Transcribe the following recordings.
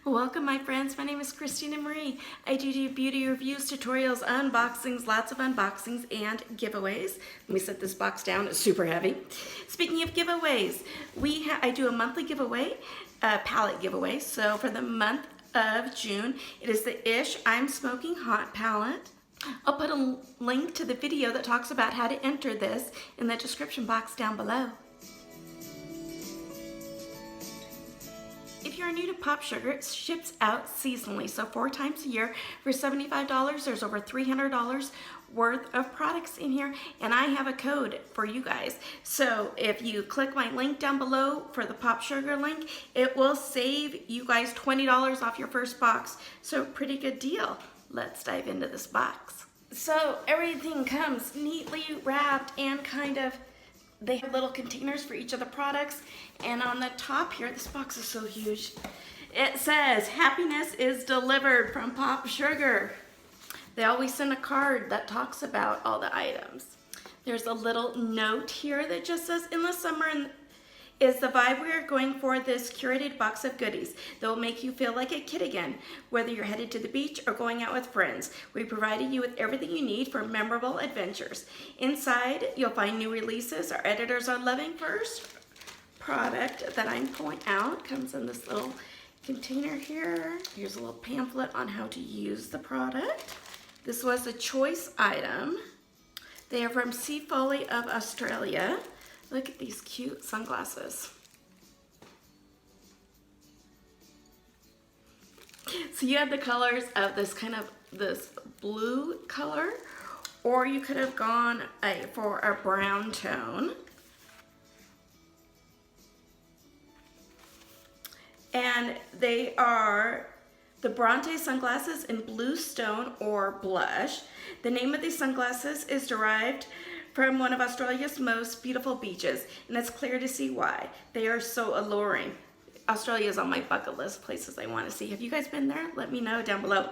Welcome my friends, my name is Christina Marie. I do beauty reviews, tutorials, unboxings, lots of unboxings and giveaways. Let me set this box down, it's super heavy. Speaking of giveaways, I do a monthly giveaway, a palette giveaway. So for the month of June, it is the Ish I'm Smoking Hot palette. I'll put a link to the video that talks about how to enter this in the description box down below. If you're new to POPSUGAR, it ships out seasonally, so 4 times a year for $75. There's over $300 worth of products in here, and I have a code for you guys. So if you click my link down below for the POPSUGAR link, it will save you guys $20 off your first box. So pretty good deal. Let's dive into this box. So everything comes neatly wrapped and they have little containers for each of the products, and on the top here, this box is so huge, it says, happiness is delivered from POPSUGAR. They always send a card that talks about all the items. There's a little note here that just says, in the summer is the vibe we are going for, this curated box of goodies that will make you feel like a kid again. Whether you're headed to the beach or going out with friends, we provided you with everything you need for memorable adventures. Inside, you'll find new releases our editors are loving. First product that I'm pulling out comes in this little container here. Here's a little pamphlet on how to use the product. This was a choice item. They are from Seafolly of Australia. Look at these cute sunglasses. So you had the colors of this blue color, or you could have gone for a brown tone. And they are the Bronte sunglasses in blue stone or blush. The name of these sunglasses is derived from one of Australia's most beautiful beaches, and it's clear to see why. They are so alluring. Australia is on my bucket list, places I want to see. Have you guys been there? Let me know down below.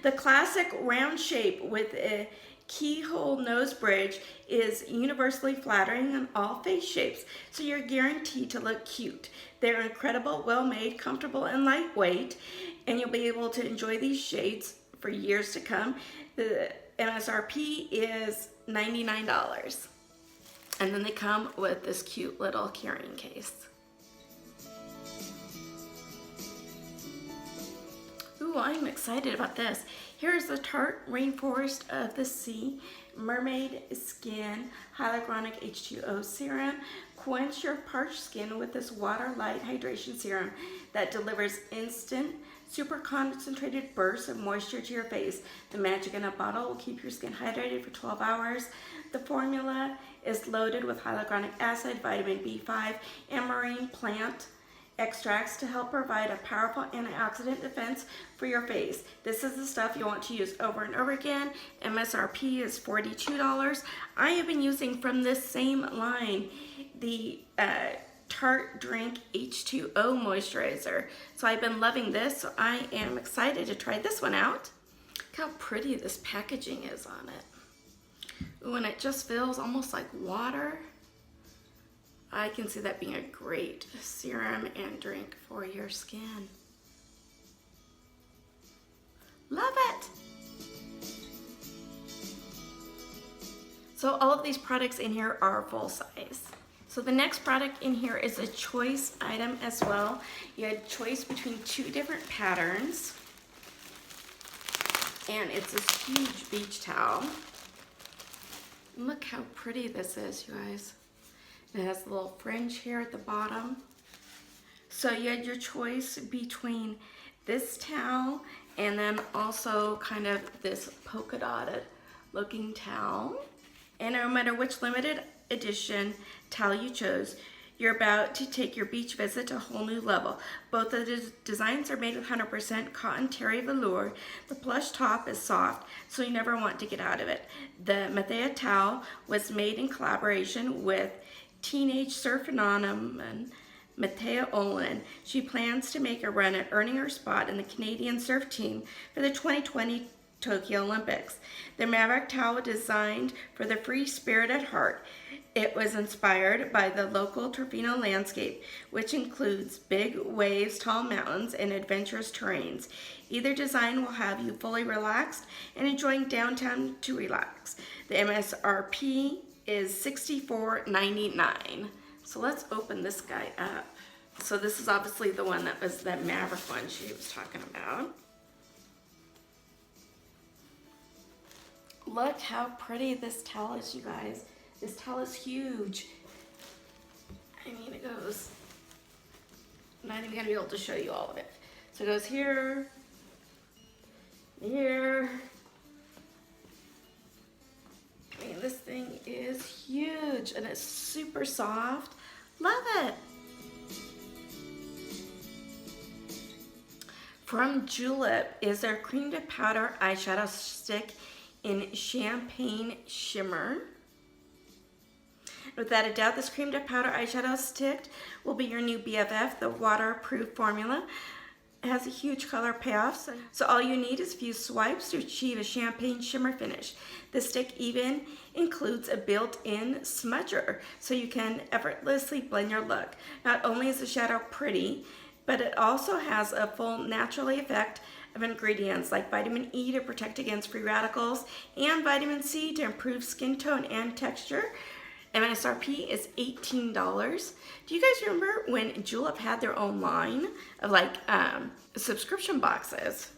The classic round shape with a keyhole nose bridge is universally flattering on all face shapes, so you're guaranteed to look cute. They're incredible, well-made, comfortable, and lightweight, and you'll be able to enjoy these shades for years to come. The MSRP is $99. And then they come with this cute little carrying case. Ooh, I'm excited about this. Here's the Tarte Rainforest of the Sea Mermaid Skin Hyaluronic H2O Serum. Quench your parched skin with this water light hydration serum that delivers instant, super concentrated bursts of moisture to your face. The magic in a bottle will keep your skin hydrated for 12 hours. The formula is loaded with hyaluronic acid, vitamin B5, and marine plant extracts to help provide a powerful antioxidant defense for your face. This is the stuff you want to use over and over again. MSRP is $42. I have been using from this same line the Tarte Drink H2O moisturizer. So I've been loving this, so I am excited to try this one out. Look how pretty this packaging is on it. Ooh, and it just feels almost like water. I can see that being a great serum and drink for your skin. Love it! So all of these products in here are full size. So the next product in here is a choice item as well. You had choice between 2 different patterns. And it's this huge beach towel. Look how pretty this is, you guys. It has a little fringe here at the bottom. So you had your choice between this towel and then also kind of this polka dotted looking towel. And no matter which limited edition towel you chose, you're about to take your beach visit to a whole new level. Both of the designs are made with 100% cotton terry velour. The plush top is soft, so you never want to get out of it. The Mathea towel was made in collaboration with teenage surf phenomenon Mathea Olin. She plans to make a run at earning her spot in the Canadian surf team for the 2020 Tokyo Olympics. The Maverick towel was designed for the free spirit at heart. It was inspired by the local Tofino landscape, which includes big waves, tall mountains, and adventurous terrains. Either design will have you fully relaxed and enjoying downtown to relax. The MSRP is $64.99. So let's open this guy up. So this is obviously the one that was that Maverick one she was talking about. Look how pretty this towel is, you guys. This towel is huge. I mean, it goes, I'm not even gonna be able to show you all of it. So it goes here, here. I mean, this thing is huge and it's super soft. Love it. From Julep is their Creme-To-Powder eyeshadow stick in Champagne Shimmer. Without a doubt, this Creme-To-Powder eyeshadow stick will be your new BFF. The waterproof formula has a huge color payoff, so all you need is a few swipes to achieve a champagne shimmer finish. The stick even includes a built-in smudger, so you can effortlessly blend your look. Not only is the shadow pretty, but it also has a full natural effect of ingredients like vitamin E to protect against free radicals and vitamin C to improve skin tone and texture. MSRP is $18. Do you guys remember when Julep had their own line of like subscription boxes?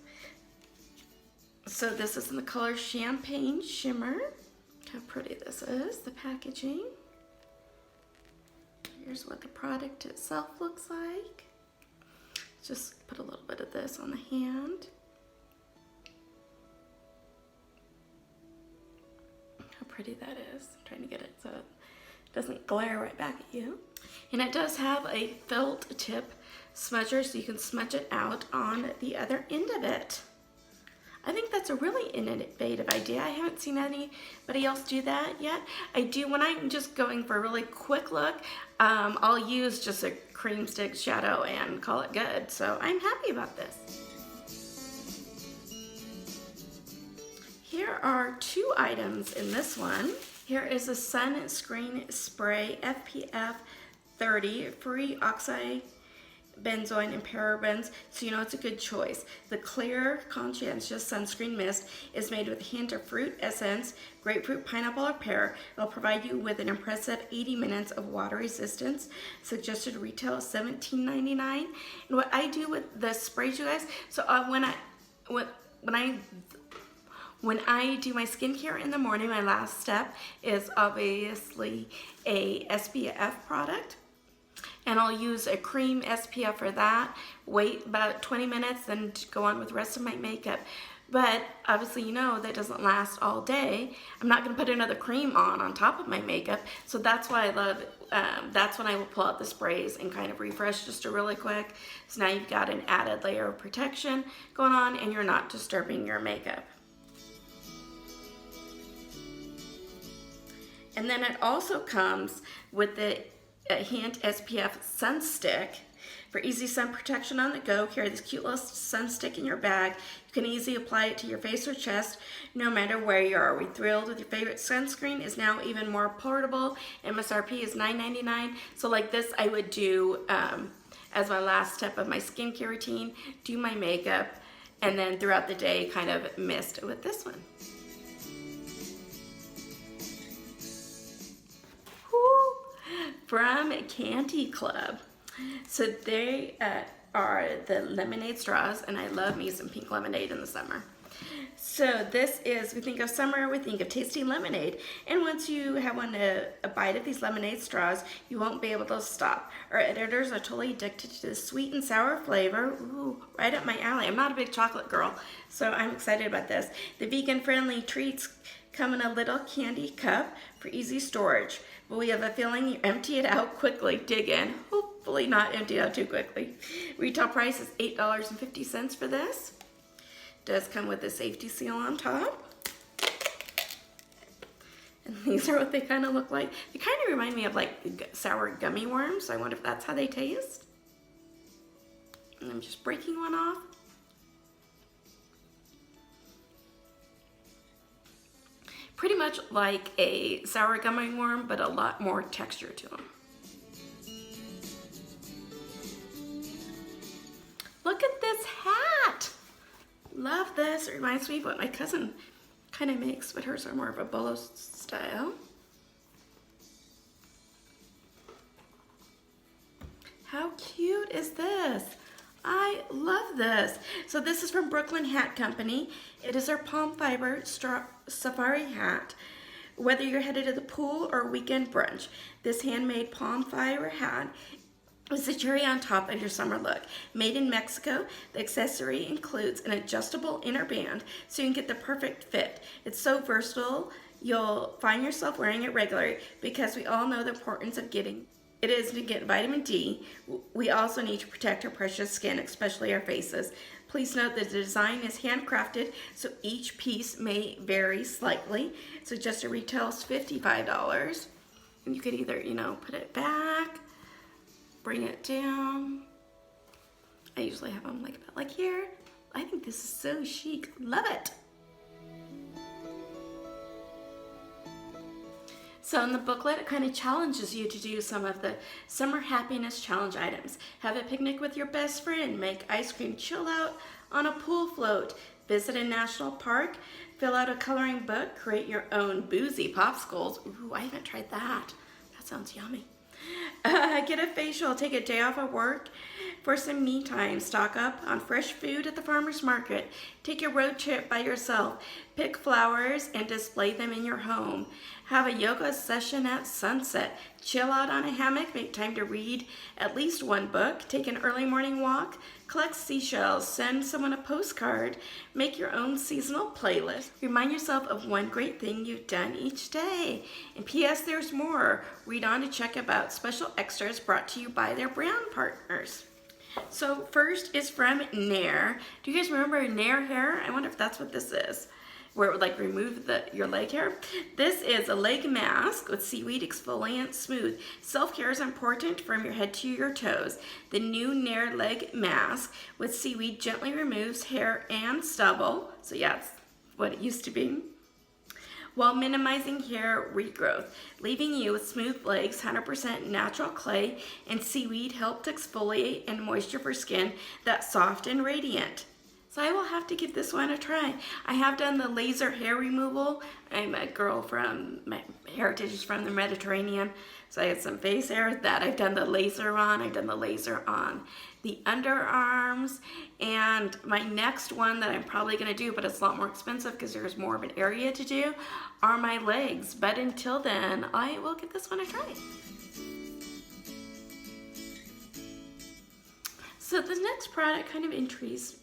So this is in the color Champagne Shimmer. Look how pretty this is, the packaging. Here's what the product itself looks like. Just put a little bit of this on the hand. How pretty that is. I'm trying to get it so it doesn't glare right back at you. And it does have a felt tip smudger so you can smudge it out on the other end of it. I think that's a really innovative idea. I haven't seen anybody else do that yet. I do, when I'm just going for a really quick look, I'll use just a cream stick shadow and call it good. So I'm happy about this. Here are two items in this one. Here is a Sunscreen Spray SPF 30, free oxide, benzoin, and parabens, so you know it's a good choice. The clear, conscientious sunscreen mist is made with a hint of fruit essence, grapefruit, pineapple, or pear. It'll provide you with an impressive 80 minutes of water resistance. Suggested retail is $17.99. And what I do with the sprays, you guys, so when I do my skincare in the morning, my last step is obviously a SPF product. And I'll use a cream SPF for that, wait about 20 minutes, then go on with the rest of my makeup. But obviously, you know, that doesn't last all day. I'm not gonna put another cream on top of my makeup. So that's why I love, that's when I will pull out the sprays and kind of refresh just a really quick. So now you've got an added layer of protection going on and you're not disturbing your makeup. And then it also comes with the Hint SPF Sunstick. For easy sun protection on the go, carry this cute little Sunstick in your bag. You can easily apply it to your face or chest, no matter where you are. Are we thrilled with your favorite sunscreen? Is now even more portable. MSRP is $9.99. So like this, I would do as my last step of my skincare routine, do my makeup, and then throughout the day, kind of mist with this one. From Candy Club. So they are the lemonade straws, and I love me some pink lemonade in the summer. So this is, we think of summer, we think of tasty lemonade. And once you have a bite of these lemonade straws, you won't be able to stop. Our editors are totally addicted to the sweet and sour flavor. Ooh, right up my alley. I'm not a big chocolate girl, so I'm excited about this. The vegan-friendly treats come in a little candy cup for easy storage. But we have a feeling you empty it out quickly. Dig in. Hopefully not empty out too quickly. Retail price is $8.50 for this. Does come with a safety seal on top. And these are what they kind of look like. They kind of remind me of like sour gummy worms. I wonder if that's how they taste. And I'm just breaking one off. Pretty much like a sour gummy worm, but a lot more texture to them. Look at this hat. Love this. It reminds me of what my cousin kind of makes, but hers are more of a bolo style. How cute is this? I love this. So this is from Brooklyn Hat Company. It is our palm fiber safari hat. Whether you're headed to the pool or weekend brunch, this handmade palm fiber hat is the cherry on top of your summer look. Made in Mexico, the accessory includes an adjustable inner band so you can get the perfect fit. It's so versatile, you'll find yourself wearing it regularly because we all know the importance of getting it is to get vitamin D. We also need to protect our precious skin, especially our faces. Please note that the design is handcrafted, so each piece may vary slightly. Suggested retail is $55. And you could either, put it back, bring it down. I usually have them about like here. I think this is so chic. Love it. So in the booklet, it kind of challenges you to do some of the summer happiness challenge items. Have a picnic with your best friend, make ice cream, chill out on a pool float, visit a national park, fill out a coloring book, create your own boozy popsicles. Ooh, I haven't tried that. That sounds yummy. Get a facial, take a day off of work for some me time, stock up on fresh food at the farmer's market, take a road trip by yourself, pick flowers and display them in your home, have a yoga session at sunset, chill out on a hammock, make time to read at least one book, take an early morning walk, collect seashells, send someone a postcard, make your own seasonal playlist, remind yourself of one great thing you've done each day. And P.S. there's more. Read on to check about special extras brought to you by their brand partners. So first is from Nair. Do you guys remember Nair hair? I wonder if that's what this is, where it would remove your leg hair. This is a leg mask with Seaweed Exfoliant Smooth. Self-care is important from your head to your toes. The new Nair leg mask with Seaweed gently removes hair and stubble. So yeah, it's what it used to be, while minimizing hair regrowth, leaving you with smooth legs, 100% natural clay, and Seaweed help to exfoliate and moisture for skin that's soft and radiant. So I will have to give this one a try. I have done the laser hair removal. I'm a girl from, my heritage is from the Mediterranean, so I had some face hair that I've done the laser on. I've done the laser on the underarms, and my next one that I'm probably gonna do, but it's a lot more expensive because there's more of an area to do, are my legs. But until then, I will give this one a try. So the next product kind of intrigues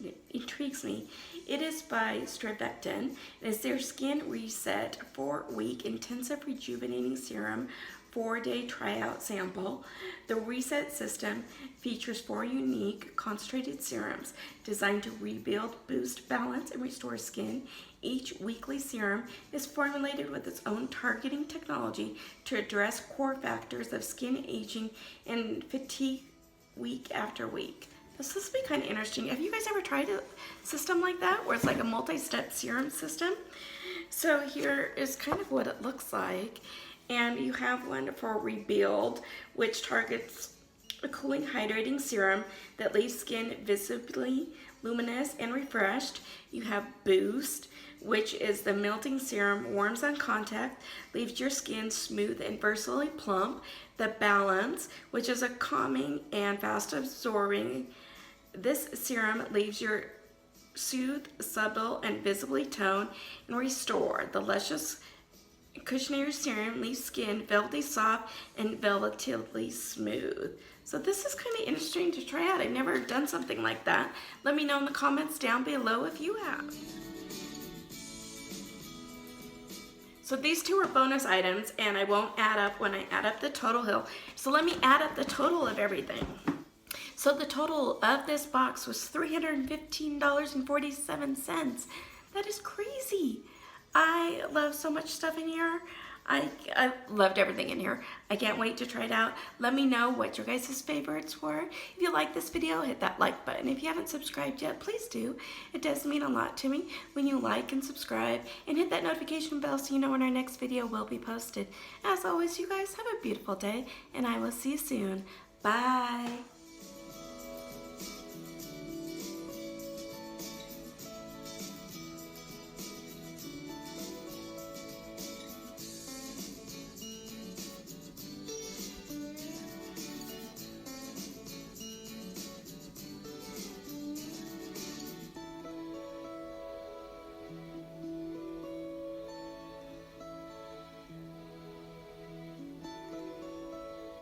me. It is by Strivectin. It is their Skin Reset 4-week intensive rejuvenating serum 4-day tryout sample. The Reset system features 4 unique concentrated serums designed to rebuild, boost, balance, and restore skin. Each weekly serum is formulated with its own targeting technology to address core factors of skin aging and fatigue week after week. This will be kind of interesting. Have you guys ever tried a system like that, where it's like a multi-step serum system? So here is kind of what it looks like. And you have one for Rebuild, which targets a cooling, hydrating serum that leaves skin visibly luminous and refreshed. You have Boost, which is the melting serum, warms on contact, leaves your skin smooth and versatily plump. The Balance, which is a calming and fast absorbing. This serum leaves your soothe, subtle, and visibly tone and restore. The Luscious Cushioner Serum leaves skin velvety soft and velvetily smooth. So this is kind of interesting to try out. I've never done something like that. Let me know in the comments down below if you have. So these two are bonus items, and I won't add up when I add up the total hill. So let me add up the total of everything. So the total of this box was $315.47. That is crazy. I love so much stuff in here. I loved everything in here. I can't wait to try it out. Let me know what your guys' favorites were. If you like this video, hit that like button. If you haven't subscribed yet, please do. It does mean a lot to me when you like and subscribe, and hit that notification bell so you know when our next video will be posted. As always, you guys have a beautiful day, and I will see you soon. Bye.